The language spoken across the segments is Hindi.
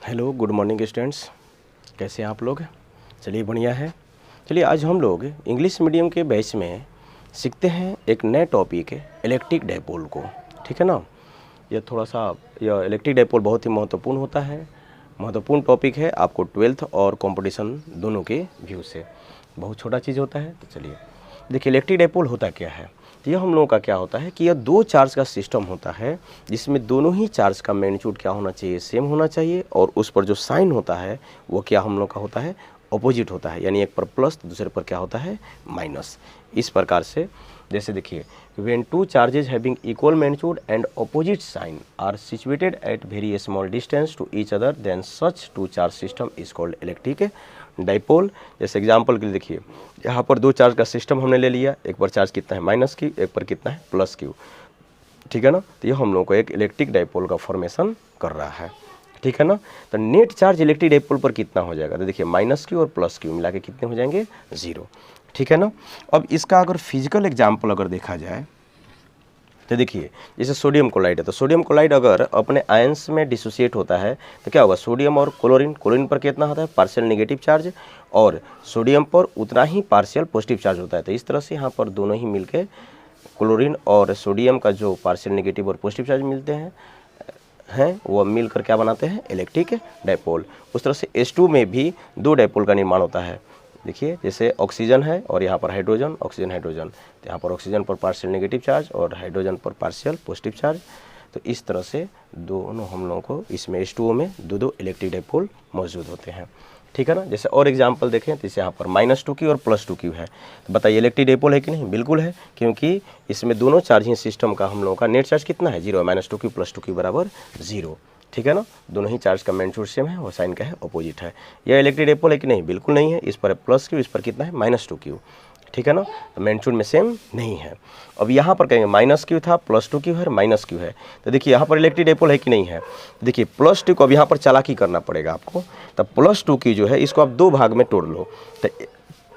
Hello, good morning students. कैसे हैं आप लोग? चलिए बढ़िया है। चलिए आज हम लोग इंग्लिश मीडियम के बैच में सीखते हैं एक नए टॉपिक इलेक्ट्रिक डाइपोल को। ठीक है ना। यह इलेक्ट्रिक डाइपोल बहुत ही महत्वपूर्ण होता है, महत्वपूर्ण टॉपिक है आपको 12th और कंपटीशन दोनों के व्यू से। बहुत छोटा चीज़ होता है। तो चलिए देखिए इलेक्ट्रिक डाइपोल होता क्या है। तो यह हम लोगों का क्या होता है कि यह दो चार्ज का सिस्टम होता है जिसमें दोनों ही चार्ज का मैग्नीट्यूड क्या होना चाहिए, सेम होना चाहिए, और उस पर जो साइन होता है वो क्या हम लोग का होता है, अपोजिट होता है। यानी एक पर प्लस तो दूसरे पर क्या होता है, माइनस। इस प्रकार से जैसे देखिए when two charges having equal magnitude and opposite sign are situated at very small distance to each other then such two charge system is called electric dipole. जैसे एग्जांपल के लिए देखिए यहाँ पर दो चार्ज का सिस्टम हमने ले लिया, एक पर चार्ज कितना है माइनस क्यू, एक पर कितना है प्लस क्यू। ठीक है ना। तो ये हम लोग को एक इलेक्ट्रिक डाइपोल का फॉर्मेशन कर रहा है। ठीक है ना। तो नेट चार्ज इलेक्ट्रिक डाइपोल पर कितना हो जाएगा, तो देखिए माइनस क्यू और प्लस क्यू मिला के कितने हो जाएंगे, 0। ठीक है ना। अब इसका अगर फिजिकल एग्जाम्पल अगर देखा जाए तो देखिए जैसे सोडियम क्लोराइड है, तो सोडियम क्लोराइड अगर अपने आयंस में डिसोसिएट होता है तो क्या होगा, सोडियम और क्लोरीन पर कितना होता है, पार्शियल नेगेटिव चार्ज, और सोडियम पर उतना ही पार्शियल पॉजिटिव चार्ज होता है। तो इस तरह से यहाँ पर दोनों ही मिलके क्लोरीन और सोडियम का जो पार्शियल नेगेटिव और पॉजिटिव चार्ज मिलते हैं वो मिलकर क्या बनाते हैं, इलेक्ट्रिक डाइपोल। उस तरह से H2 में भी दो डाइपोल का निर्माण होता है। देखिए जैसे ऑक्सीजन है और यहाँ पर हाइड्रोजन, ऑक्सीजन हाइड्रोजन, तो यहाँ पर ऑक्सीजन पर पार्शियल नेगेटिव चार्ज और हाइड्रोजन पर पार्शियल पॉजिटिव चार्ज। तो इस तरह से दोनों हम लोगों को इसमें H2O में दो इलेक्ट्रिक डाइपोल मौजूद होते हैं। ठीक है ना। जैसे और एग्जांपल देखें तो इसे यहाँ पर -2q और +2q है, तो बताइए इलेक्ट्रिक डाइपोल है कि नहीं, बिल्कुल है, क्योंकि इसमें दोनों चार्जिंग सिस्टम का हम लोगों का नेट चार्ज कितना है, 0 है। -2q +2q बराबर 0। ठीक है ना। दोनों ही चार्ज का मैग्नीट्यूड सेम है और साइन का है अपोजिट है। यह इलेक्ट्रिक डाइपोल है कि नहीं, बिल्कुल नहीं है। इस पर प्लस क्यू, इस पर कितना है -2q। ठीक है ना। तो मैग्नीट्यूड में सेम नहीं है। अब यहाँ पर कहेंगे -q था, +2q है, -q है, तो देखिए यहाँ पर इलेक्ट्रिक डाइपोल है कि नहीं है। देखिए +2 को अब यहाँ पर चालाकी करना पड़ेगा आपको। तब +2q जो है इसको आप दो भाग में तोड़ लो। तो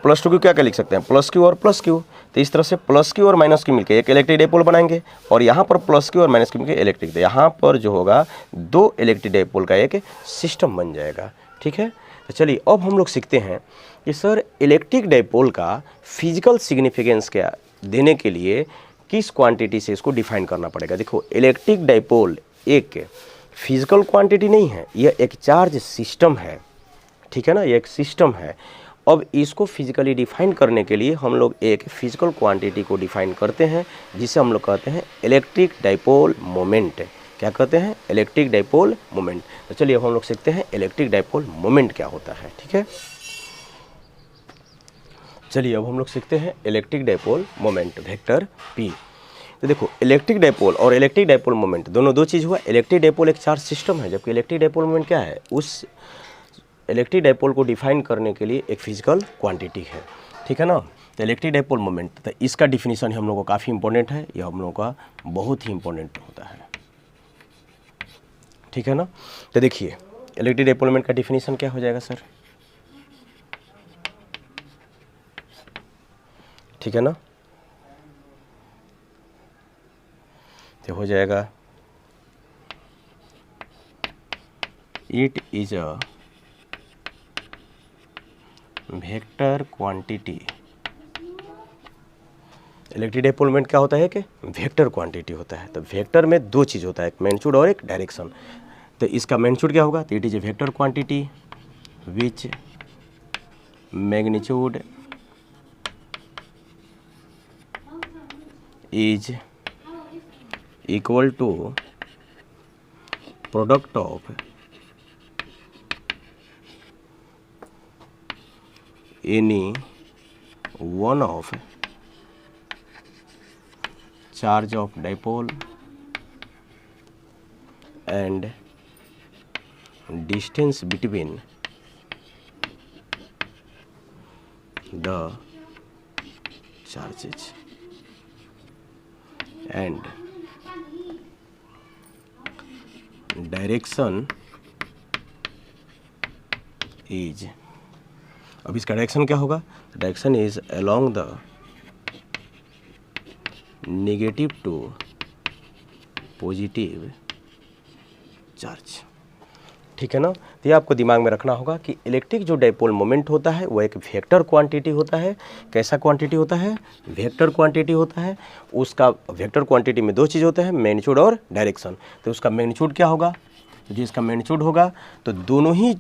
+2q क्या क्या लिख सकते हैं, +q और +q। तो इस तरह से +q और -q मिलकर एक इलेक्ट्रिक डाइपोल बनाएंगे, और यहाँ पर +q और -q मिलकर इलेक्ट्रिक। तो यहाँ पर जो होगा दो इलेक्ट्रिक डाइपोल का एक सिस्टम बन जाएगा। ठीक है। तो चलिए अब हम लोग सीखते हैं कि सर इलेक्ट्रिक डाइपोल का फिजिकल सिग्निफिकेंस क्या देने के लिए किस क्वांटिटी से इसको डिफाइन करना पड़ेगा। देखो इलेक्ट्रिक डाइपोल एक फिजिकल क्वांटिटी नहीं है, यह एक चार्ज सिस्टम है। ठीक है ना, ये एक सिस्टम है। अब इसको फिजिकली डिफाइन करने के लिए हम लोग एक फिजिकल क्वांटिटी को डिफाइन करते हैं जिसे हम लोग कहते हैं इलेक्ट्रिक डाइपोल मोमेंट। क्या कहते हैं, इलेक्ट्रिक डाइपोल मोमेंट। तो चलिए अब हम लोग सीखते हैं इलेक्ट्रिक डाइपोल मोमेंट क्या होता है। ठीक है। चलिए अब हम लोग सीखते हैं electric dipole moment vector P। तो देखो इलेक्ट्रिक डाइपोल और इलेक्ट्रिक डाइपोल मोमेंट दोनों दो चीज़ हुआ। इलेक्ट्रिक डाइपोल एक चार्ज सिस्टम है, जबकि इलेक्ट्रिक डाइपोल मोमेंट क्या है, उस इलेक्ट्रिक डाइपोल को डिफाइन करने के लिए एक फिजिकल क्वांटिटी है। ठीक है ना। तो इलेक्ट्रिक डाइपोल मोमेंट, तो इसका डिफिनीशन हम लोग को काफ़ी इंपॉर्टेंट है, यह हम लोग का बहुत ही इंपॉर्टेंट होता है। ठीक है ना। तो देखिए इलेक्ट्रिक डाइपोल मोमेंट का डिफिनीशन क्या हो जाएगा सर, ठीक है ना। तो हो जाएगा it is a vector quantity. Electric dipole moment क्या होता है कि वेक्टर क्वांटिटी होता है। तो वेक्टर में दो चीज़ होता है, एक मैग्नीट्यूड और एक डायरेक्शन। तो इसका मैग्नीट्यूड क्या होगा, तो it is a vector quantity which magnitude is equal to product of any one of charge of dipole and distance between the charges and direction is, अब इसका डायरेक्शन क्या होगा, direction is along the negative to positive charge. ठीक है ना। तो ये आपको दिमाग में रखना होगा कि इलेक्ट्रिक जो डाइपोल मोमेंट होता है वो एक वेक्टर क्वांटिटी होता है। कैसा क्वांटिटी होता है? वेक्टर क्वांटिटी होता है। उसका वेक्टर क्वांटिटी में दो चीज़ होते हैं, मैग्नीट्यूड और डायरेक्शन। तो उसका मैग्नीट्यूड क्या होगा? तो जो इसका मैग्नीट्यूड होगा तो दोनों ही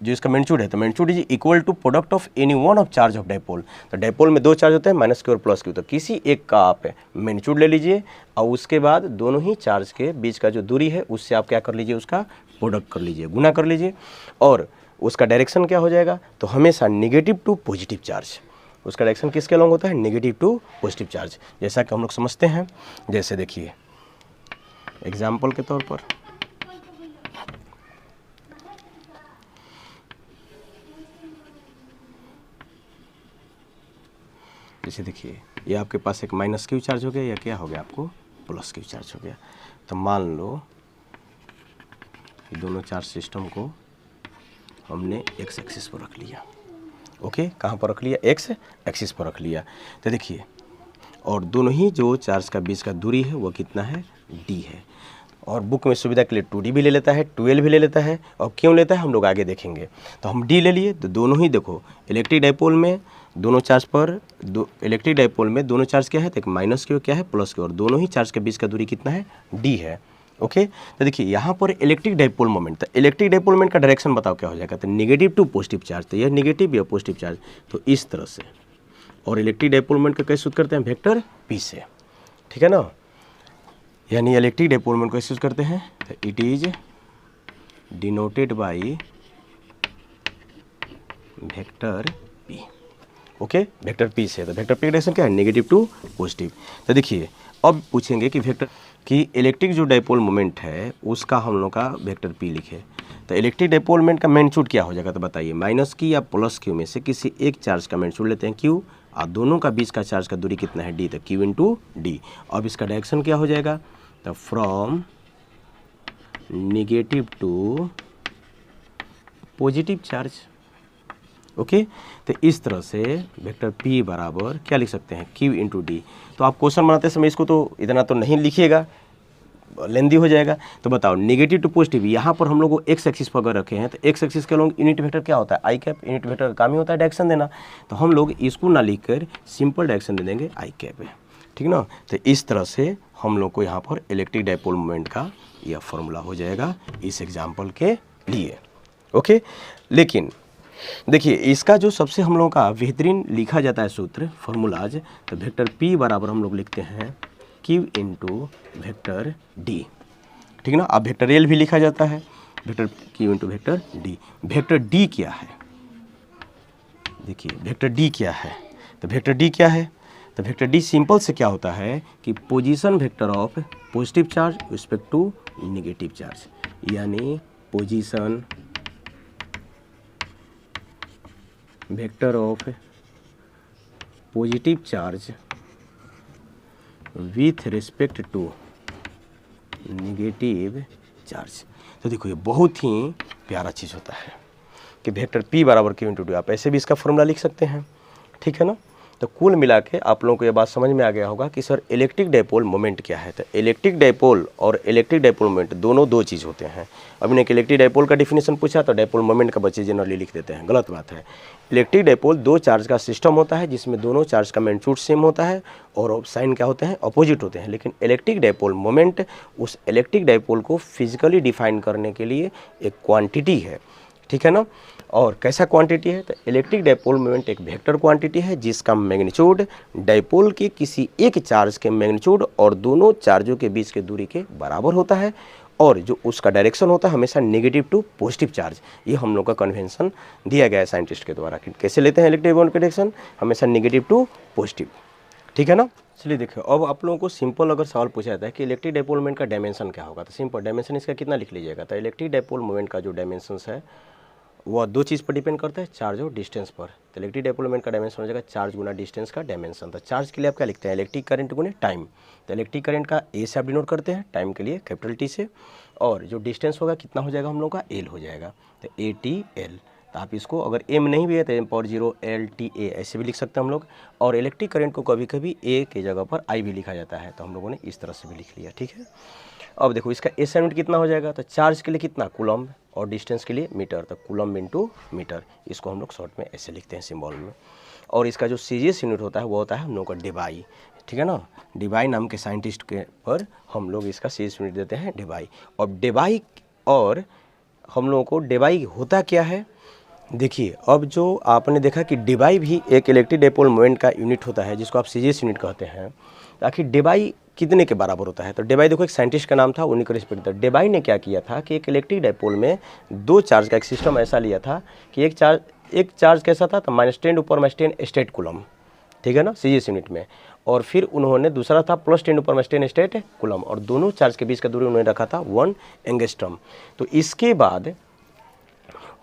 जो इसका मैग्नीट्यूड है तो magnitude is equal to product of any one of charge of dipole. तो डाइपोल में दो चार्ज होते हैं, माइनस क्यू और प्लस क्यू। तो किसी एक का आप मैग्नीट्यूड ले लीजिए और उसके बाद दोनों ही चार्ज के बीच का जो दूरी है उससे आप क्या कर लीजिए, उसका प्रोडक्ट कर लीजिए, गुना कर लीजिए। और उसका डायरेक्शन क्या हो जाएगा? तो हमेशा नेगेटिव टू पॉजिटिव चार्ज। उसका डायरेक्शन किसके अलॉन्ग होता है? Negative to positive charge. जैसा कि हम लोग समझते हैं, जैसे देखिए एग्जाम्पल के तौर पर जैसे देखिए ये आपके पास एक माइनस क्यू चार्ज हो गया या क्या हो गया, आपको प्लस क्यू चार्ज हो गया। तो मान लो कि दोनों चार्ज सिस्टम को हमने एक्स एक्सिस पर रख लिया। ओके, कहाँ पर रख लिया? एक्स एक्सिस पर रख लिया। तो देखिए और दोनों ही जो चार्ज का बीच का दूरी है वो कितना है? डी है। और बुक में सुविधा के लिए 2D भी ले लेता है, 12 भी ले लेता है। और क्यों लेता है हम लोग आगे देखेंगे। तो हम डी ले लिए। तो दोनों ही देखो इलेक्ट्रिक डाइपोल में दोनों चार्ज पर इलेक्ट्रिक डाइपोल में दोनों चार्ज क्या है? तो एक माइनस क्यू क्या है? Plus Q. और दोनों ही चार्ज के बीच का दूरी कितना है? डी है। ओके, तो देखिए यहाँ पर इलेक्ट्रिक डाइपोल मोमेंट, तो इलेक्ट्रिक डाइपोल मोमेंट का डायरेक्शन बताओ क्या हो जाएगा? तो नेगेटिव टू पॉजिटिव चार्ज। तो यह नेगेटिव या पॉजिटिव चार्ज, तो इस तरह से। और इलेक्ट्रिक डाइपोल मोमेंट का कैसे सूत्र करते हैं? वेक्टर पी से, ठीक है ना। यानी इलेक्ट्रिक डाइपोल मोमेंट को कैसे यूज करते हैं? तो it is denoted by vector P. Okay, vector P से। तो वेक्टर पी डायरेक्शन क्या है? Negative to positive. तो देखिए अब पूछेंगे कि वेक्टर कि इलेक्ट्रिक जो डाइपोल मोमेंट है उसका हम लोग का वेक्टर पी लिखे। तो इलेक्ट्रिक डाइपोल मोमेंट का मैग्नीट्यूड क्या हो जाएगा? तो बताइए, माइनस की या प्लस क्यू में से किसी एक चार्ज का मैग्नीट्यूड लेते हैं क्यू, और दोनों का बीच का चार्ज का दूरी कितना है? डी। तो क्यू इंटू डी। अब इसका डायरेक्शन क्या हो जाएगा? तो from negative to positive charge. Okay, तो इस तरह से वेक्टर P बराबर क्या लिख सकते हैं? Q into D. तो आप क्वेश्चन बनाते समय इसको तो इतना तो नहीं लिखिएगा, लेंदी हो जाएगा। तो बताओ नेगेटिव टू पॉजिटिव, यहाँ पर हम लोग को एक्स एक्सिस पर अगर रखे हैं तो एक्स एक्सिस के अलॉन्ग यूनिट वेक्टर क्या होता है? आई कैप। यूनिट वेक्टर का काम ही होता है डायरेक्शन देना। तो हम लोग इसको ना लिखकर सिंपल डायरेक्शन दे देंगे आई कैप है, ठीक ना। तो इस तरह से हम लोग को यहाँ पर इलेक्ट्रिक डाइपोल मोमेंट का यह फॉर्मूला हो जाएगा इस एग्जाम्पल के लिए। ओके, लेकिन देखिए इसका जो सबसे हम लोगों का बेहतरीन लिखा जाता है सूत्र फॉर्मूलाज, तो वेक्टर P बराबर हम लोग लिखते हैं Q इंटू वेक्टर डी, ठीक ना। अब वेक्टर L भी लिखा जाता है, vector Q into vector D. Vector D क्या है? देखिए वेक्टर D क्या है? तो वेक्टर D क्या है? तो वेक्टर डी सिंपल से क्या होता है कि position vector of positive charge respect to negative charge, यानी position vector of positive charge with respect to negative charge. तो देखो ये बहुत ही प्यारा चीज़ होता है कि वेक्टर P बराबर Q इंटू डी। आप ऐसे भी इसका फॉर्मूला लिख सकते हैं, ठीक है ना। तो कुल मिला के आप लोगों को ये बात समझ में आ गया होगा कि सर इलेक्ट्रिक डाइपोल मोमेंट क्या है। तो इलेक्ट्रिक डाइपोल और इलेक्ट्रिक डाइपोल मोमेंट दोनों दो चीज़ होते हैं। अभी एक इलेक्ट्रिक डाइपोल का डिफिनेशन पूछा तो डाइपोल मोमेंट का बच्चे जनरली लिख देते हैं, गलत बात है। इलेक्ट्रिक डाइपोल दो चार्ज का सिस्टम होता है जिसमें दोनों चार्ज का मैग्नीट्यूड सेम होता है और साइन क्या होते हैं? अपोजिट होते हैं। लेकिन इलेक्ट्रिक डाइपोल मोमेंट उस इलेक्ट्रिक डाइपोल को फिजिकली डिफाइन करने के लिए एक क्वांटिटी है, ठीक है ना। और कैसा क्वांटिटी है? तो इलेक्ट्रिक डाइपोल मोमेंट एक वेक्टर क्वांटिटी है जिसका मैग्नीट्यूड डाइपोल के किसी एक चार्ज के मैग्नीट्यूड और दोनों चार्जों के बीच के दूरी के बराबर होता है, और जो उसका डायरेक्शन होता है हमेशा नेगेटिव टू पॉजिटिव चार्ज। ये हम लोग का कन्वेंशन दिया गया है साइंटिस्ट के द्वारा कि कैसे लेते हैं इलेक्ट्रिक डाइपोल का डायरेक्शन, हमेशा नेगेटिव टू पॉजिटिव, ठीक है ना। चलिए देखिए अब आप लोगों को सिंपल अगर सवाल पूछा जाता है कि इलेक्ट्रिक डाइपोल मोमेंट का डायमेंशन क्या होगा, तो सिंपल डायमेंशन इसका कितना लिख लीजिएगा। तो इलेक्ट्रिक डाइपोल मोमेंट का जो डायमेंशन है वो दो चीज़ पर डिपेंड करता है, चार्ज और डिस्टेंस पर। तो इलेक्ट्रिक डाइपोल मोमेंट का डायमेंशन हो जाएगा चार्ज गुना डिस्टेंस का डायमेंशन। तो चार्ज के लिए आप क्या लिखते हैं? इलेक्ट्रिक करंट गुने टाइम। तो इलेक्ट्रिक करंट का ए से आप डिनोट करते हैं, टाइम के लिए कैपिटल टी से, और जो डिस्टेंस होगा कितना हो जाएगा हम लोग का? एल हो जाएगा। तो ए टी एल। तो आप इसको अगर एम नहीं भी है तो M power 0 L T A ऐसे भी लिख सकते हैं हम लोग। और इलेक्ट्रिक करंट को कभी कभी ए के जगह पर आई भी लिखा जाता है, तो हम लोगों ने इस तरह से भी लिख लिया, ठीक है। अब देखो इसका एस यूनिट कितना हो जाएगा? तो चार्ज के लिए कितना? कूलम्ब। और डिस्टेंस के लिए मीटर, तो कूलम इंटू मीटर, इसको हम लोग शॉर्ट में ऐसे लिखते हैं सिंबल में। और इसका जो सीजीएस यूनिट होता है वो होता है हम लोग का डेबाई, ठीक है ना। डेबाई नाम के साइंटिस्ट के पर हम लोग इसका सीजीएस यूनिट देते हैं डेबाई। और डेबाई, और हम लोगों को डेबाई होता क्या है, देखिए अब जो आपने देखा कि डेबाई भी एक इलेक्ट्रिक डाइपोल मोमेंट का यूनिट होता है जिसको आप सीजीएस यूनिट कहते हैं। आखिर डेबाई कितने के बराबर होता है, तो डेबाई देखो एक साइंटिस्ट का नाम था, उन्हीं को रिस्पेक्ट था। डेबाई ने क्या किया था कि एक इलेक्ट्रिक डाइपोल में दो चार्ज का एक सिस्टम ऐसा लिया था कि एक चार्ज कैसा था, तो -10 ऊपर -10 स्टेट कूलम, ठीक है ना, सीजीएस यूनिट में। और फिर उन्होंने दूसरा था +10 ऊपर -10 स्टेट कूलम, और दोनों चार्ज के बीच का दूरी उन्होंने रखा था 1 एंगस्ट्रॉम। तो इसके बाद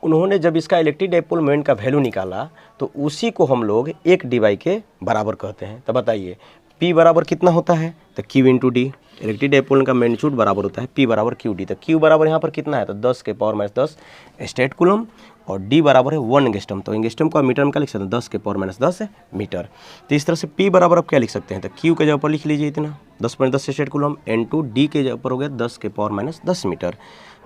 उन्होंने जब इसका इलेक्ट्रिक डाइपोल मोमेंट का वैल्यू निकाला तो उसी को हम लोग एक डेबाई के बराबर कहते हैं। तो बताइए P बराबर कितना होता है, तो Q into D, electric dipole का मैग्नीट्यूड बराबर होता है P बराबर QD। तो Q बराबर यहाँ पर कितना है, तो 10 के पावर -10 स्टेट कूलम, और D बराबर है 1 एंगस्ट्रॉम। तो एंगस्ट्रॉम को आप मीटर में क्या लिख सकते हैं, 10 के पावर -10 मीटर। तो इस तरह से P बराबर आप क्या लिख सकते हैं, तो Q के जगह पर लिख लीजिए इतना 10.10 स्टेट कूलम, इनटू D के जगह पर हो गया 10 के पावर -10 मीटर।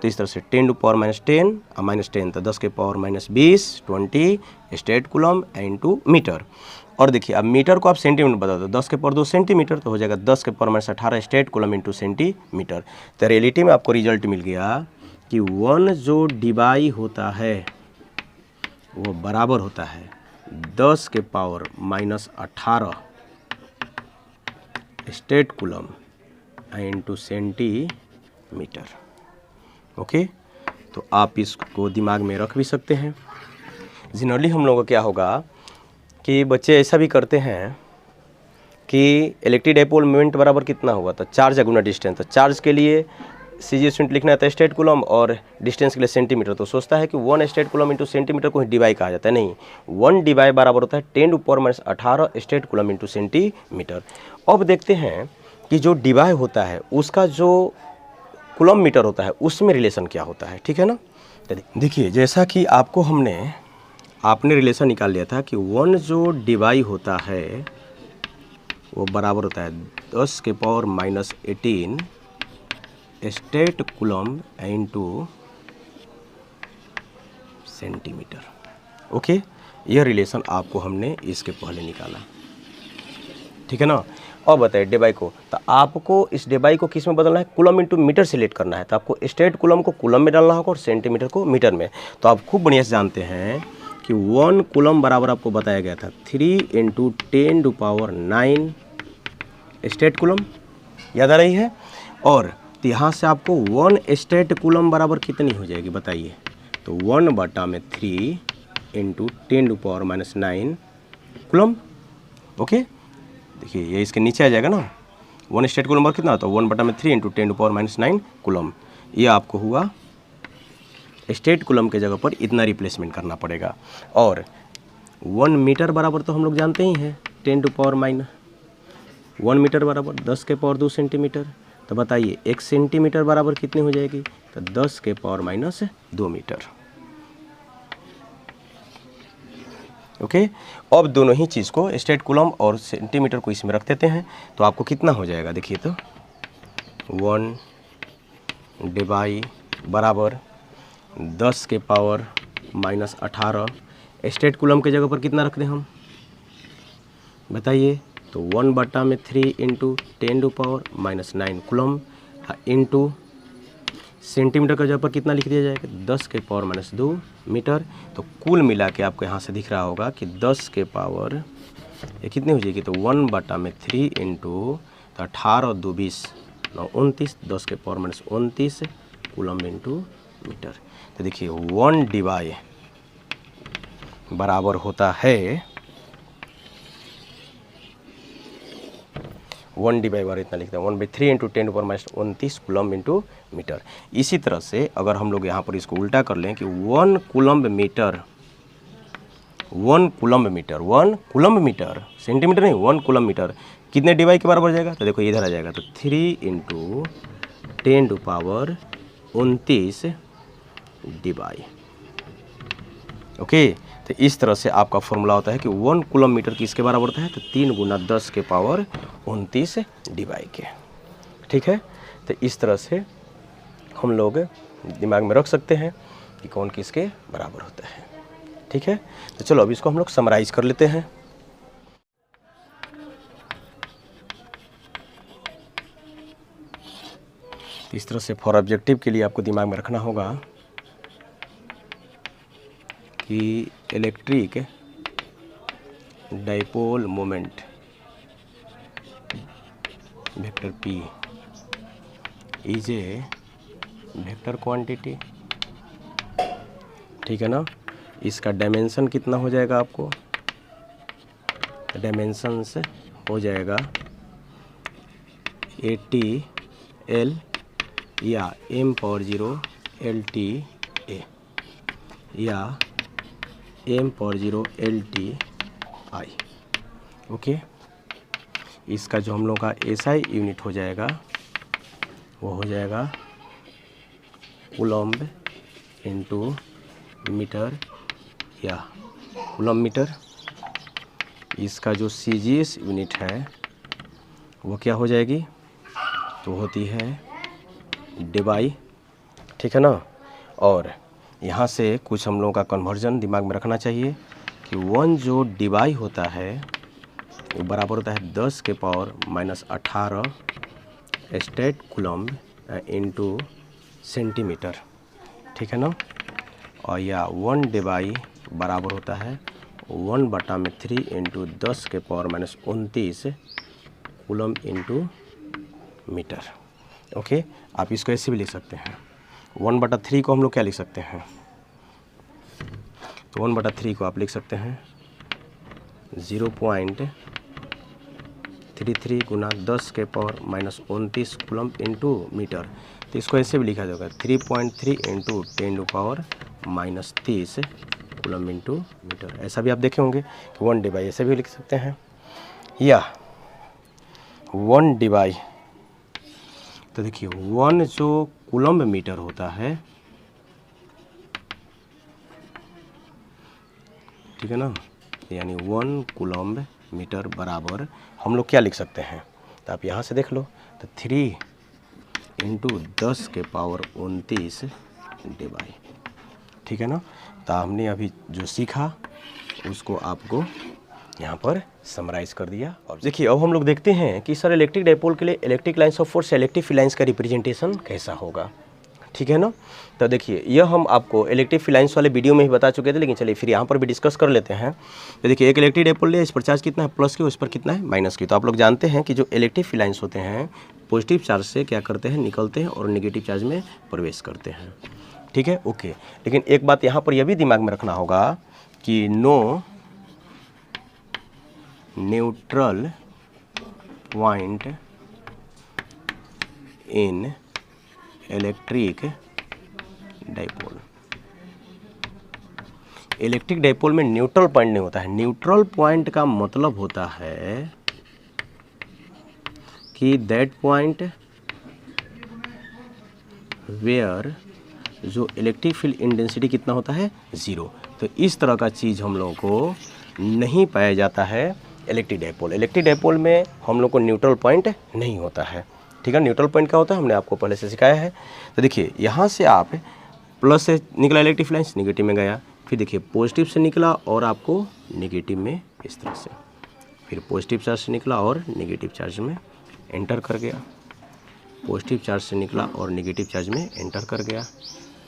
तो इस तरह से 10 टू पावर -10 और -10, तो 10 के power -20 20 stat coulomb into metre. और देखिए अब मीटर को आप सेंटीमीटर बता दो, 10 के पावर 2 सेंटीमीटर, तो हो जाएगा 10 के power -18 stat coulomb into centimetre. तो रियलिटी में आपको रिजल्ट मिल गया कि 1 जो डेबाई होता है वो बराबर होता है 10 के power -18 stat coulomb into centimetre. Okay, तो आप इसको दिमाग में रख भी सकते हैं। जनरली हम लोगों को क्या होगा कि बच्चे ऐसा भी करते हैं कि इलेक्ट्रिक डाइपोल मोमेंट बराबर कितना होगा, तो चार्ज गुना डिस्टेंस। तो चार्ज के लिए सीजीएस यूनिट लिखना है स्टेट कूलम, और डिस्टेंस के लिए सेंटीमीटर। तो सोचता है कि 1 स्टेट कूलम इंटू सेंटीमीटर को डिवाई कहा जाता है, नहीं, 1 डिवाई बराबर होता है 10 to power -18 stat coulomb into centimetre. अब देखते हैं कि जो डिवाई होता है उसका जो कूलम मीटर होता है उसमें रिलेशन क्या होता है, ठीक है ना। देखिए जैसा कि आपने रिलेशन निकाल लिया था कि 1 जो डिवाई होता है वो बराबर होता है 10 के power -18 stat coulomb into centimetre. Okay, यह रिलेशन आपको हमने इसके पहले निकाला, ठीक है ना। और बताइए डेबाई को, तो आपको इस डेबाई को किस में बदलना है, कूलम इंटू मीटर सिलेक्ट करना है। तो आपको स्टेट कूलम को कूलम में डालना होगा और सेंटीमीटर को मीटर में। तो आप खूब बढ़िया से जानते हैं कि 1 कूलम बराबर आपको बताया गया था 3 × 10⁹ स्टेट कूलम, याद आ रही है। और यहाँ से आपको 1 स्टेट कूलम बराबर कितनी हो जाएगी बताइए, तो 1/3 × 10⁻⁹ कूलम। ओके, देखिए ये इसके नीचे आ जाएगा ना, 1 स्टेट कूलम कितना होता है, 1/3 × 10⁻⁹ कूलम। ये आपको हुआ स्टेट कूलम के जगह पर इतना रिप्लेसमेंट करना पड़ेगा। और 1 मीटर बराबर तो हम लोग जानते ही हैं 1 मीटर बराबर 10 के पावर 2 सेंटीमीटर। तो बताइए 1 सेंटीमीटर बराबर कितनी हो जाएगी, तो 10 के पावर -2 मीटर। ओके, अब दोनों ही चीज़ को स्टेट कूलम और सेंटीमीटर को इसमें रख देते हैं, तो आपको कितना हो जाएगा, देखिए तो 1 डिवाई बराबर 10 के पावर -18 स्टेट कूलम के जगह पर कितना रख दें हम बताइए, तो 1/3 × 10⁻⁹ कूलम इंटू सेंटीमीटर के जगह पर कितना लिख दिया जाएगा, 10 के पावर -2 मीटर। तो कुल मिला के आपको यहाँ से दिख रहा होगा कि 10 के पावर ये कितनी हो जाएगी, तो 1/3 × 18 2 20 9 29 10 के पावर -29 कूलम इंटू मीटर। तो देखिए 1 डिवाई बराबर होता है 1 डिवाई बार इतना लिखते हैं 1/3 × 10⁻⁻29 कूलम इंटू मीटर। इसी तरह से अगर हम लोग यहाँ पर इसको उल्टा कर लें कि 1 कूलम मीटर सेंटीमीटर नहीं, 1 कूलम मीटर कितने डिवाई के बराबर जाएगा, तो देखो इधर आ जाएगा, तो 3 × 10⁻29 डिवाई। ओके, तो इस तरह से आपका फॉर्मूला होता है कि 1 कूलम मीटर किसके बराबर होता है, तो 3 × 10 के पावर 29 डिवाई के, ठीक है। तो इस तरह से हम लोग दिमाग में रख सकते हैं। कि कौन किसके बराबर होता है। ठीक है, तो चलो अब इसको हम लोग समराइज कर लेते हैं। इस तरह से फॉर ऑब्जेक्टिव के लिए आपको दिमाग में रखना होगा कि electric dipole moment vector P is a vector quantity. ठीक है ना, इसका डायमेंशन कितना हो जाएगा, आपको डायमेंशन से हो जाएगा 80L या m⁴ LTA या m⁴ LTI। ओके, इसका जो हम लोग का SI यूनिट हो जाएगा वो हो जाएगा कूलम्ब इंटू मीटर या कूलम्ब मीटर। इसका जो CGS यूनिट है वो क्या हो जाएगी, तो होती है डिबाई। ठीक है ना, और यहाँ से कुछ हम लोगों का कन्वर्जन दिमाग में रखना चाहिए कि 1 जो डिबाई होता है वो बराबर होता है 10⁻⁻18 स्टेट कूलम्ब इंटू सेंटीमीटर। ठीक है ना, और या 1 डिबाई बराबर होता है 1/3 into 10⁻⁻29 coulomb into metre. Okay, आप इसको ऐसे भी लिख सकते हैं। 1/3 को हम लोग क्या लिख सकते हैं, तो 1/3 को आप लिख सकते हैं 0.33 गुना 10⁻⁻29 कूलम्ब इंटू मीटर। तो इसको ऐसे भी लिखा जाएगा 3.3 इंटू 10⁻⁻30 कूलम्ब इंटू मीटर। ऐसा भी आप देखे होंगे कि 1 डिबाई ऐसे भी लिख सकते हैं, या 1 डिबाई, तो देखिए 1 जो कूलम्ब मीटर होता है, ठीक है ना, यानी 1 कूलम्ब मीटर बराबर हम लोग क्या लिख सकते हैं, तो आप यहाँ से देख लो, तो 3 इंटू 10⁻29 डिबाई। ठीक है ना, तो हमने अभी जो सीखा उसको आपको यहाँ पर समराइज कर दिया। और देखिए अब हम लोग देखते हैं कि सर इलेक्ट्रिक डाइपोल के लिए electric lines of force electric field lines का रिप्रेजेंटेशन कैसा होगा। ठीक है ना, तो देखिए यह हम आपको इलेक्ट्रिक फील्ड लाइन्स वाले वीडियो में ही बता चुके थे, लेकिन चलिए फिर यहाँ पर भी डिस्कस कर लेते हैं। तो देखिए एक इलेक्ट्रिक डाइपोल है, इस पर चार्ज कितना है प्लस की, उस पर कितना है माइनस की। तो आप लोग जानते हैं कि जो इलेक्ट्रिक फील्ड लाइन्स होते हैं पॉजिटिव चार्ज से क्या करते हैं, निकलते हैं और नेगेटिव चार्ज में प्रवेश करते हैं। ठीक है, ओके, लेकिन एक बात यहाँ पर यह भी दिमाग में रखना होगा कि no neutral point in electric dipole. Electric dipole में न्यूट्रल पॉइंट नहीं होता है। न्यूट्रल पॉइंट का मतलब होता है कि दैट पॉइंट वेयर जो इलेक्ट्रिक फील्ड इंटेंसिटी कितना होता है 0। तो इस तरह का चीज़ हम लोगों को नहीं पाया जाता है इलेक्ट्रिक डाइपोल। इलेक्ट्रिक डाइपोल में हम लोग को न्यूट्रल पॉइंट नहीं होता है। ठीक है, न्यूट्रल पॉइंट क्या होता है हमने आपको पहले से सिखाया है। तो देखिए यहाँ से आप प्लस से निकला इलेक्ट्रिक लाइन्स, नेगेटिव में गया, फिर देखिए पॉजिटिव से निकला और आपको नेगेटिव में इस तरह से, फिर पॉजिटिव चार्ज से निकला और नेगेटिव चार्ज में एंटर कर गया, पॉजिटिव चार्ज से निकला और नेगेटिव चार्ज में एंटर कर गया,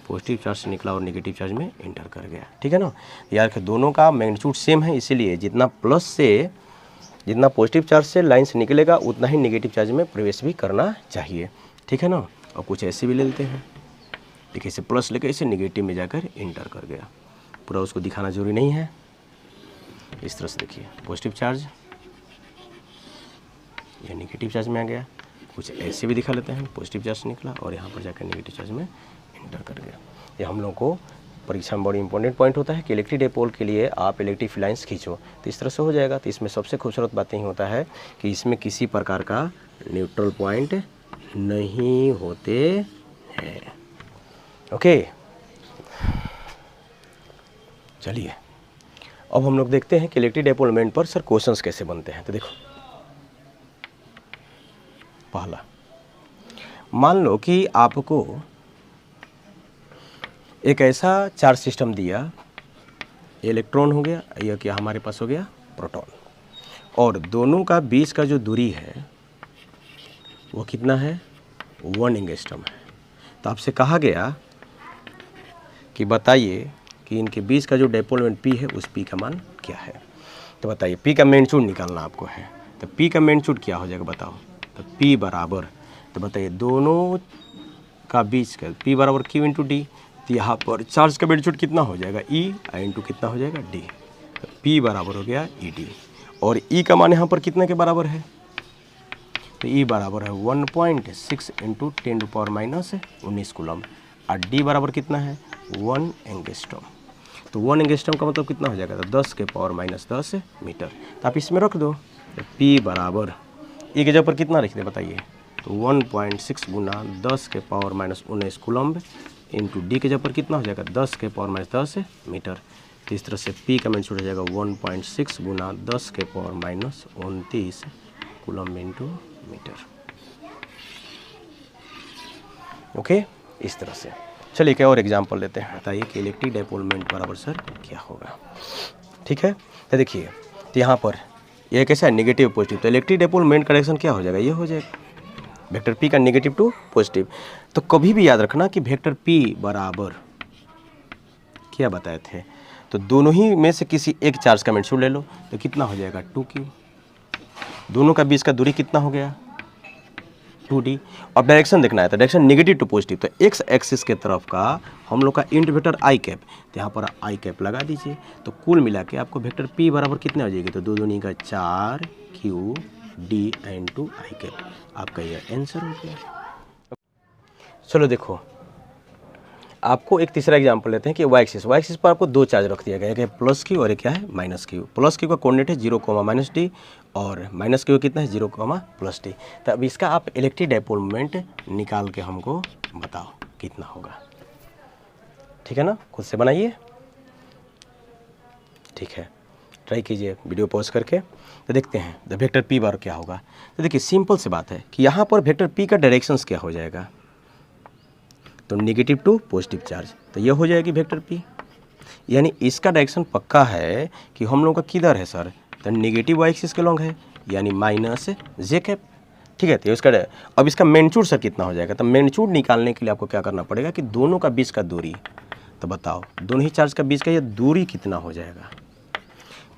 पॉजिटिव चार्ज से निकला और नेगेटिव चार्ज में एंटर कर गया। ठीक है ना, यार कि दोनों का मैग्नीट्यूड सेम है, इसीलिए जितना पॉजिटिव चार्ज से लाइन से निकलेगा उतना ही नेगेटिव चार्ज में प्रवेश भी करना चाहिए। ठीक है ना, और कुछ ऐसे भी ले लेते हैं, देखिए इसे प्लस लेकर इसे नेगेटिव में जाकर एंटर कर गया, पूरा उसको दिखाना जरूरी नहीं है। इस तरह से देखिए पॉजिटिव चार्ज या नेगेटिव चार्ज में आ गया, कुछ ऐसे भी दिखा लेते हैं, पॉजिटिव चार्ज से निकला और यहाँ पर जाकर नेगेटिव चार्ज में एंटर कर गया। ये हम लोग को परीक्षा में बड़ी इंपॉर्टेंट पॉइंट होता है कि इलेक्ट्रिक डाइपोल के लिए आप इलेक्ट्रिक फील्ड लाइन्स खींचो, तो इस तरह से हो जाएगा। तो इसमें सबसे खूबसूरत बात यही होता है कि इसमें किसी प्रकार का न्यूट्रल पॉइंट नहीं होते हैं। ओके, चलिए अब हम लोग देखते हैं कि इलेक्ट्रिक डाइपोल मोमेंट पर सर क्वेश्चंस कैसे बनते हैं। तो देखो, पहला मान लो कि आपको एक ऐसा चार्ज सिस्टम दिया, इलेक्ट्रॉन हो गया, यह क्या हमारे पास हो गया प्रोटॉन, और दोनों का बीच का जो दूरी है वो कितना है 1 एंगस्ट्रॉम है। तो आपसे कहा गया कि बताइए कि इनके बीच का जो डायपोल मोमेंट P है उस P का मान क्या है। तो बताइए P का मैग्नीट्यूड निकालना आपको है, तो P का मैग्नीट्यूड क्या हो जाएगा बताओ। तो P बराबर, तो बताइए दोनों का बीच का P बराबर Q इंटू डी। तो यहाँ पर चार्ज का मैग्नीट्यूड कितना हो जाएगा E इंटू कितना हो जाएगा D। तो P बराबर हो गया ED, और E का मान यहाँ पर कितने के बराबर है, तो E बराबर है 1.6 इंटू 10⁻⁻19 कूलम, और D बराबर कितना है 1 एंगस्ट्रॉम। तो 1 एंगस्ट्रॉम का मतलब कितना हो जाएगा, तो 10⁻10 मीटर। तो आप इसमें रख दो, तो P बराबर E के जगह पर कितना रख दे बताइए, तो 1.6 गुना 10⁻⁻19 कूलम इंटू D के जगह पर कितना हो जाएगा 10⁻10 मीटर। तो इस तरह से P का मैग्नीट्यूड हो जाएगा 1.6 गुना 10⁻29 कूलम इंटू मीटर। ओके, इस तरह से। चलिए क्या और एग्जांपल लेते हैं, बताइए कि इलेक्ट्रिक डायपोल मोमेंट बराबर सर क्या होगा। ठीक है, तो देखिए, तो यहाँ पर यह कैसा है नेगेटिव पॉजिटिव, तो इलेक्ट्रिक डायपोल मोमेंट का डायरेक्शन क्या हो जाएगा, ये हो जाएगा वेक्टर P का नेगेटिव टू पॉजिटिव। तो कभी भी याद रखना कि वेक्टर P बराबर क्या बताए थे, तो दोनों ही में से किसी एक चार्ज का मैग्नीट्यूड ले लो, तो कितना हो जाएगा 2Q। दोनों का बीच का दूरी कितना हो गया 2D। अब डायरेक्शन देखना है, तो डायरेक्शन नेगेटिव टू पॉजिटिव, तो एक्स एक्सिस के तरफ का हम लोग का इंट वेक्टर आई कैप, तो यहाँ पर आई कैप लगा दीजिए। तो कुल मिला के आपको वेक्टर P बराबर कितने हो जाएगी, तो 2 दूनी का 4QD इंटू आई कैप, आपका यह आंसर हो गया। चलो देखो, आपको एक तीसरा एग्जांपल लेते हैं कि वाई एक्सिस पर आपको 2 चार्ज रख दिया गया है, एक है +Q और एक क्या है -Q। +Q का कोऑर्डिनेट है 0, -D, और -Q कितना है 0, +D। तो अब इसका आप इलेक्ट्रिक डायपोल मोमेंट निकाल के हमको बताओ कितना होगा। ठीक है ना, खुद से बनाइए। ठीक है, ट्राई कीजिए वीडियो पॉज करके। तो देखते हैं द वेक्टर P बार क्या होगा। तो देखिए सिंपल सी बात है कि यहाँ पर वेक्टर P का डायरेक्शंस क्या हो जाएगा, तो नेगेटिव टू पॉजिटिव चार्ज, तो ये हो जाएगी वेक्टर P। यानी इसका डायरेक्शन पक्का है कि हम लोग का किधर है सर, तो नेगेटिव वाई एक्सिस के लॉन्ग है, यानी -J कैप। ठीक है, तो इसका अब इसका मैग्नीट्यूड सर कितना हो जाएगा, तो मैग्नीट्यूड निकालने के लिए आपको क्या करना पड़ेगा कि दोनों का बीच का दूरी, तो बताओ दोनों ही चार्ज का बीच का ये दूरी कितना हो जाएगा।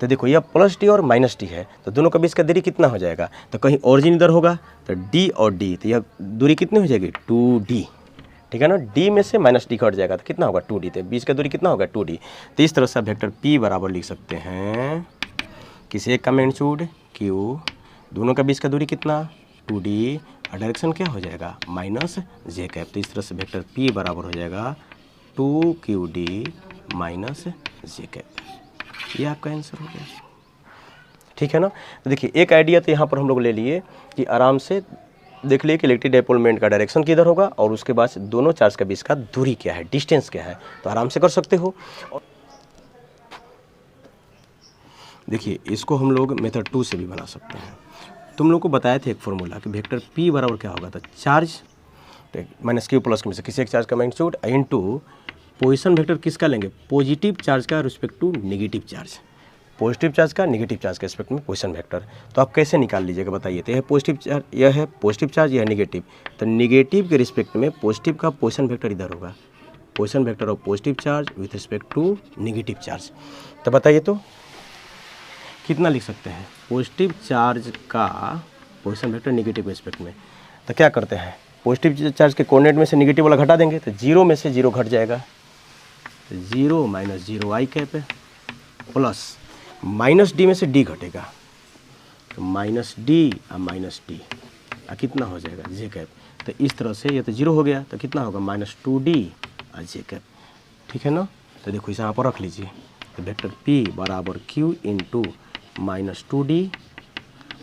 तो देखो यह +D और -D है, तो दोनों का बीच का दूरी कितना हो जाएगा, तो कहीं ओरिजिन इधर होगा तो D और D, तो यह दूरी कितनी हो जाएगी 2D। ठीक है ना, D में से -D कट जाएगा तो कितना होगा 2D, तो बीच का दूरी कितना होगा 2D। तो इस तरह से वेक्टर P बराबर लिख सकते हैं किसी एक का मैग्नीट्यूड Q, दोनों का बीच का दूरी कितना 2D, और डायरेक्शन क्या हो जाएगा -J कैप। तो इस तरह से वेक्टर P बराबर हो जाएगा 2QD -J कैप। ये आपका आंसर हो गया। ठीक है ना, तो देखिए एक आइडिया तो यहाँ पर हम लोग ले लिए कि आराम से देख लिए कि इलेक्ट्रिक डायपोल मोमेंट का डायरेक्शन किधर होगा, और उसके बाद दोनों चार्ज के बीच का दूरी क्या है, डिस्टेंस क्या है, तो आराम से कर सकते हो। देखिए इसको हम लोग मेथड 2 से भी बना सकते हैं। तुम लोग को बताया था एक फॉर्मूला कि वेक्टर P बराबर क्या होगा, तो चार्ज -Q + में से किसी एक चार्ज का मैग्नीट्यूड इनटू पोजीशन वेक्टर किसका लेंगे, पॉजिटिव चार्ज का respect to negative charge, positive charge का नेगेटिव चार्ज के रिस्पेक्ट में पोजीशन वेक्टर। तो आप कैसे निकाल लीजिएगा बताइए, तो यह पॉजिटिव चार्ज, यह है पॉजिटिव चार्ज, यह नेगेटिव, तो नेगेटिव के रिस्पेक्ट में पॉजिटिव का पोजीशन वेक्टर इधर होगा, position vector of positive charge with respect to negative charge. तो बताइए तो कितना लिख सकते हैं, पॉजिटिव चार्ज का पोजीशन वेक्टर नेगेटिव के रिस्पेक्ट में। तो क्या करते हैं, पॉजिटिव चार्ज के कोऑर्डिनेट में से नेगेटिव वाला घटा देंगे, तो 0 में से 0 घट जाएगा, 0 - 0 आई कैप है, प्लस -D में से D घटेगा, तो -D और -D कितना हो जाएगा J कैप। तो इस तरह से ये तो 0 हो गया, तो कितना होगा -2D और J कैप। ठीक है ना, तो देखो इसे यहाँ पर रख लीजिए, तो वेक्टर P बराबर Q इंटू -2D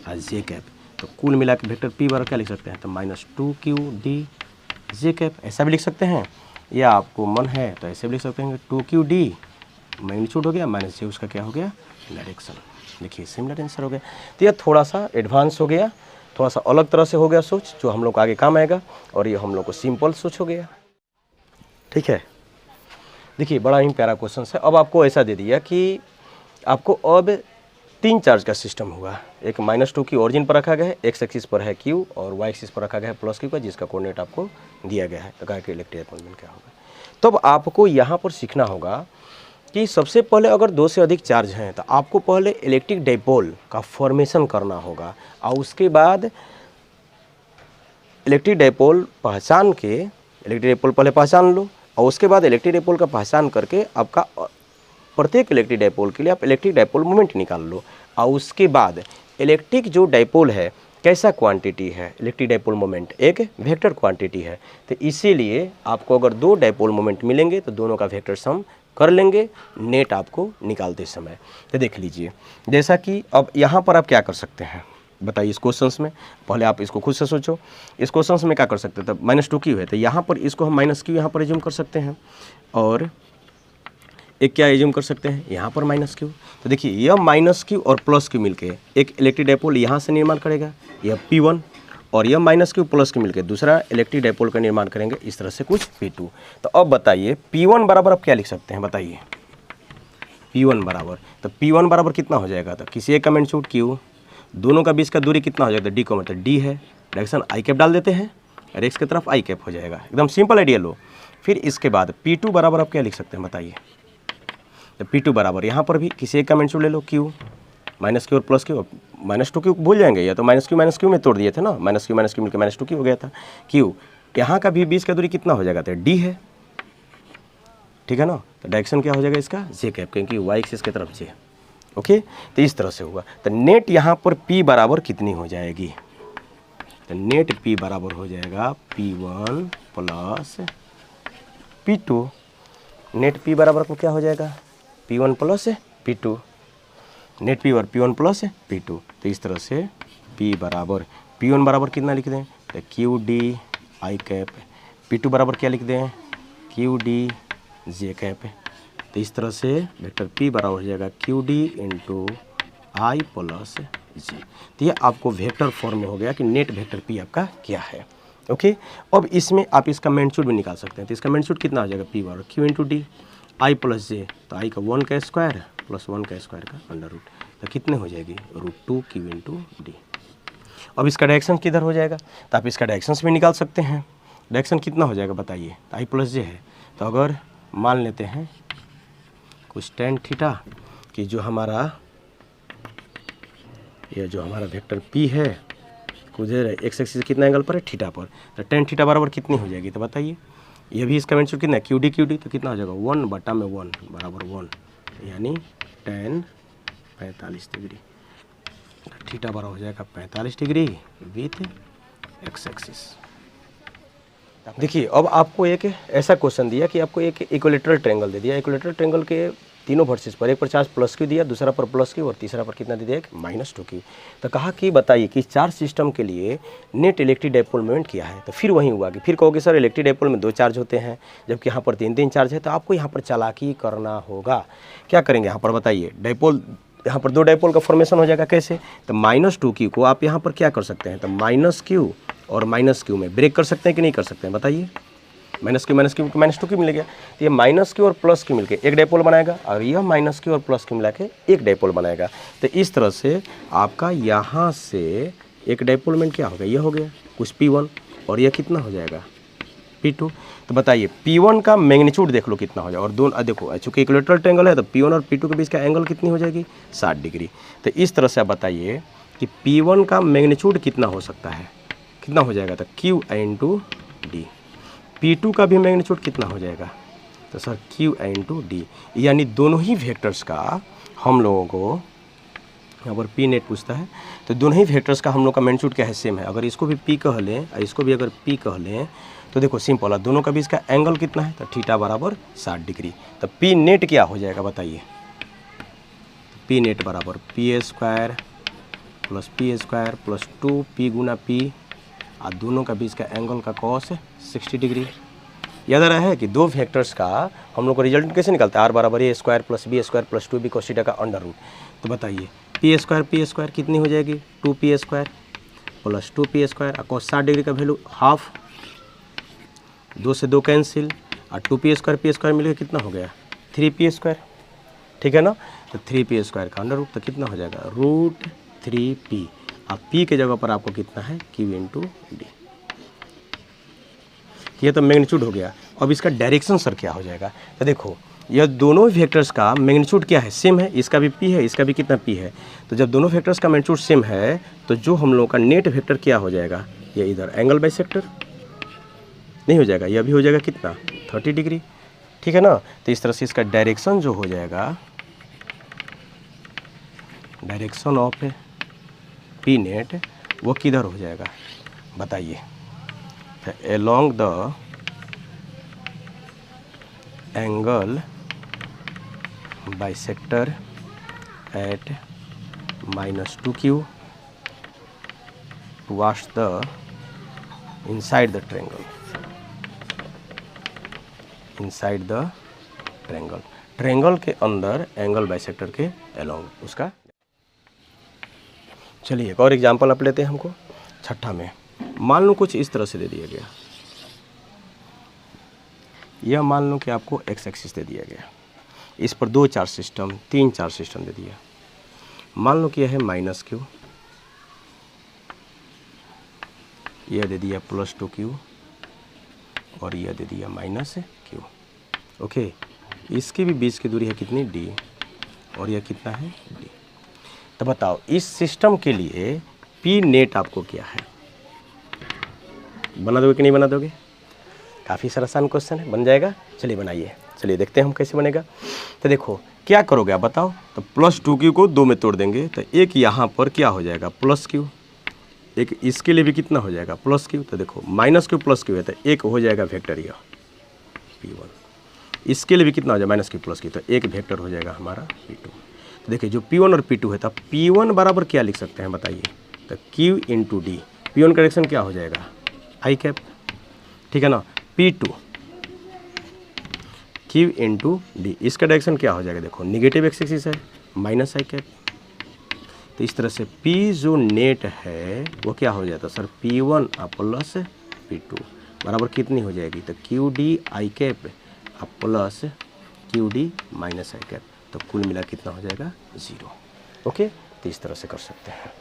और J कैप। तो कुल मिला के वेक्टर P बराबर क्या लिख सकते हैं, तो -2QD J कैप, ऐसा भी लिख सकते हैं, या आपको मन है तो ऐसे भी लिख सकते हैं 2QD मैग्नीट्यूड हो गया -J उसका क्या हो गया डायरेक्शन। देखिए सिमिलर आंसर हो गया। तो यह थोड़ा सा एडवांस हो गया, थोड़ा सा अलग तरह से हो गया सोच, जो हम लोग को आगे काम आएगा, और ये हम लोग को सिंपल सोच हो गया। ठीक है, देखिए बड़ा ही प्यारा क्वेश्चन है। अब आपको ऐसा दे दिया कि आपको अब 3 चार्ज का सिस्टम हुआ। एक -2 की ओरिजिन पर रखा गया है, एक्स एक्सिस पर है Q और वाई एक्सिस पर रखा गया है +Q का, जिसका कोऑर्डिनेट आपको दिया गया है। तो कहा कि इलेक्ट्रिक डायपोल मोमेंट क्या होगा। तब आपको यहाँ पर सीखना होगा कि सबसे पहले अगर 2 से अधिक चार्ज हैं तो आपको पहले इलेक्ट्रिक डायपोल का फॉर्मेशन करना होगा और उसके बाद इलेक्ट्रिक डायपोल पहचान के, इलेक्ट्रिक डायपोल पहले पहचान लो और उसके बाद इलेक्ट्रिक डायपोल का पहचान करके आपका प्रत्येक इलेक्ट्रिक डायपोल के लिए आप इलेक्ट्रिक डायपोल मोमेंट निकाल लो और उसके बाद इलेक्ट्रिक जो डायपोल है कैसा क्वांटिटी है, इलेक्ट्रिक डायपोल मोमेंट एक वेक्टर क्वांटिटी है। तो इसीलिए आपको अगर 2 डायपोल मोमेंट मिलेंगे तो दोनों का वेक्टर सम कर लेंगे नेट आपको निकालते समय। तो देख लीजिए जैसा कि अब यहाँ पर आप क्या कर सकते हैं बताइए। इस क्वेश्चंस में पहले आप इसको खुद से सोचो। इस क्वेश्चंस में क्या कर सकते हैं, तब -2Q है तो यहाँ पर इसको हम -Q यहाँ पर एज्यूम कर सकते हैं और एक क्या एज्यूम कर सकते हैं यहाँ पर -Q। तो देखिए यह -Q और +Q मिलके एक इलेक्ट्रिक डायपोल यहाँ से निर्माण करेगा, यह P1 और यह -Q +Q मिलके दूसरा इलेक्ट्रिक डायपोल का निर्माण करेंगे इस तरह से कुछ P2। तो अब बताइए P1 बराबर आप क्या लिख सकते हैं बताइए। P1 बराबर, तो P1 बराबर कितना हो जाएगा, तो किसी एक का मैग्नीट्यूड Q, दोनों का बीच का दूरी कितना हो जाएगा, D को मतलब D है, डायरेक्शन I कैप डाल देते हैं और एक्स की तरफ I कैप हो जाएगा। एकदम सिंपल आइडिया लो। फिर इसके बाद P2 बराबर आप क्या लिख सकते हैं बताइए। तो P2 बराबर यहाँ पर भी किसी एक का मैग्नीट्यूड ले लो Q, -Q और +Q, -2Q भूल जाएंगे या तो -Q में तोड़ दिए थे ना, -Q मिलकर -2Q हो गया था Q। यहाँ का भी बीच का दूरी कितना हो जाएगा, तो D है, ठीक है ना। तो डायरेक्शन क्या हो जाएगा इसका, J कैप, क्योंकि वाई एक्सिस की तरफ J। ओके, तो इस तरह से होगा। तो नेट यहाँ पर P बराबर कितनी हो जाएगी, तो नेट P बराबर हो जाएगा P1 plus P2। Net P बराबर को क्या हो जाएगा, P1 plus P2। Net P और P1 प्लस P2। तो इस तरह से P बराबर, P1 बराबर कितना लिख दें, तो QD I कैप, P2 बराबर क्या लिख दें, QD J कैप। तो इस तरह से वेक्टर P बराबर हो जाएगा QD into I plus J। तो ये आपको वेक्टर फॉर्म में हो गया कि नेट वेक्टर P आपका क्या है। ओके, अब इसमें आप इसका मैग्नीट्यूड भी निकाल सकते हैं। तो इसका मैग्नीट्यूड कितना हो जाएगा, P बराबर Q into D I plus J। तो I का 1 का स्क्वायर प्लस 1 का स्क्वायर का अंडर रूट, तो कितने हो जाएगी, √2Q इंटू D। अब इसका डायरेक्शन किधर हो जाएगा, तो आप इसका डायरेक्शंस भी निकाल सकते हैं। डायरेक्शन कितना हो जाएगा बताइए, तो I प्लस J है। तो अगर मान लेते हैं कुछ tan थीटा कि जो हमारा वेक्टर P है उधर एक्स एक्सिस कितना एंगल पर है, थीटा पर, तो tan थीटा बराबर कितनी हो जाएगी, तो बताइए। ये भी इसका मैग्नीट्यूड कितना है, QD, तो कितना हो जाएगा 1/1 बराबर 1, यानी tan 45 डिग्री। थीटा बराबर हो जाएगा 45 डिग्री विथ एक्स एक्सिस। देखिए अब आपको एक ऐसा क्वेश्चन दिया कि आपको एक इक्विलेटरल ट्रायंगल दे दिया। इक्विलेटरल ट्रायंगल के तीनों वर्सेस पर, एक पर चार्ज +Q दिया, दूसरा पर +Q और तीसरा पर कितना दे दिया, एक -2Q। तो कहा कि बताइए कि चार्ज सिस्टम के लिए नेट इलेक्ट्रिक डायपोल मोमेंट क्या है। तो फिर वही हुआ कि फिर कहोगे सर इलेक्ट्रिक डायपोल में 2 चार्ज होते हैं जबकि यहाँ पर 3 चार्ज है। तो आपको यहाँ पर चालाकी करना होगा। क्या करेंगे यहाँ पर बताइए, डायपोल यहाँ पर 2 डायपोल का फॉर्मेशन हो जाएगा कैसे, तो -2Q को आप यहाँ पर क्या कर सकते हैं, तो -Q और -Q में ब्रेक कर सकते हैं कि नहीं कर सकते हैं बताइए। -Q मिल गया, तो ये -Q और +Q मिलके एक डायपोल बनाएगा और यह -Q और +Q मिला के एक डायपोल बनाएगा। तो इस तरह से आपका यहाँ से एक डायपोल मोमेंट क्या हो गया, यह हो गया कुछ P1 और यह कितना हो जाएगा P2। तो बताइए P1 का मैग्नीट्यूड देख लो कितना हो जाएगा, और दोनों देखो चूँकि इक्विलेटरल ट्रायंगल है तो P1 और P2 के बीच का एंगल कितनी हो जाएगी, 60 डिग्री। तो इस तरह से आप बताइए कि P1 का मैग्नीट्यूड कितना हो सकता है, कितना हो जाएगा, तो Q इंटू D। P2 का भी मैग्नीट्यूड कितना हो जाएगा, तो सर Q इंटू D। यानी दोनों ही वेक्टर्स का हम लोगों को यहाँ पर P नेट पूछता है, तो दोनों ही वेक्टर्स का हम लोग का मैग्नीट्यूड क्या है, सेम है। अगर इसको भी P कह लें और इसको भी अगर P कह लें तो देखो सिंपल है, दोनों का बीच का एंगल कितना है, तो थीटा बराबर 60 डिग्री। तो P नेट क्या हो जाएगा बताइए, P नेट बराबर P² plus P² plus 2P गुना P और दोनों का बीच का एंगल का कॉस 60 डिग्री। याद आ रहा है कि दो वेक्टर्स का हम लोग को रिजल्ट कैसे निकलता है, R बराबर A² plus B² plus 2B cos theta का अंडर रूट। तो बताइए P² कितनी हो जाएगी, 2P² प्लस 2P² और cos 60 डिग्री का वैल्यू हाफ, 2 से 2 कैंसिल और 2p² मिलकर कितना हो गया 3p², ठीक है ना। तो 3p² का अंडर रूट तो कितना हो जाएगा √3p। अब p के जगह पर आपको कितना है q इंटू डी। ये तो मैग्नीट्यूड हो गया। अब इसका डायरेक्शन सर क्या हो जाएगा, तो देखो यह दोनों वेक्टर्स का मैग्नीट्यूड क्या है सेम है, इसका भी p है इसका भी कितना p है। तो जब दोनों वेक्टर्स का मैग्नीट्यूड सेम है तो जो हम लोगों का नेट वेक्टर क्या हो जाएगा, ये इधर एंगल बाइसेक्टर नहीं हो जाएगा, यह भी हो जाएगा कितना 30 डिग्री, ठीक है ना। तो इस तरह से इसका डायरेक्शन जो हो जाएगा, डायरेक्शन ऑफ पी नेट वो किधर हो जाएगा बताइए, along the angle bisector at -2q towards the inside the triangle, triangle के अंदर एंगल बाइसेक्टर के along उसका। चलिए एक और एग्जांपल आप लेते हैं हमको छठा में। मान लो कुछ इस तरह से दे दिया गया, यह मान लो कि आपको एक्स एक्सिस दे दिया गया, इस पर 2 चार्ज सिस्टम 3 चार्ज सिस्टम दे दिया। मान लो कि यह है -q, यह दे दिया +2q और यह दे दिया -q। ओके, इसके भी बीच की दूरी है कितनी d और यह कितना है d। तो बताओ इस सिस्टम के लिए p नेट आपको क्या है, बना दोगे कि नहीं बना दोगे। काफ़ी सारा आसान क्वेश्चन है, बन जाएगा। चलिए बनाइए, चलिए देखते हैं हम कैसे बनेगा। तो देखो क्या करोगे आप बताओ, तो +2q को 2 में तोड़ देंगे तो एक यहाँ पर क्या हो जाएगा +q, एक इसके लिए भी कितना हो जाएगा +q। तो देखो -q +q है तो एक हो जाएगा वेक्टर यह p1, इसके लिए भी कितना हो जाएगा -q +q, तो एक वेक्टर हो जाएगा हमारा p2। तो देखिए जो p1 और p2 है तो p1 बराबर क्या लिख सकते हैं बताइए, तो q इंटू डी। p1 का डायरेक्शन क्या हो जाएगा i कैप, ठीक है ना। p2 q इंटू डी, इसका डायरेक्शन क्या हो जाएगा, देखो निगेटिव एक्स एक्सिस है -i कैप। तो इस तरह से p जो नेट है वो क्या हो जाता है सर p1 प्लस p2 बराबर कितनी हो जाएगी, तो q d i cap plus q d -i cap, तो कुल मिला कितना हो जाएगा 0। ओके, तो इस तरह से कर सकते हैं।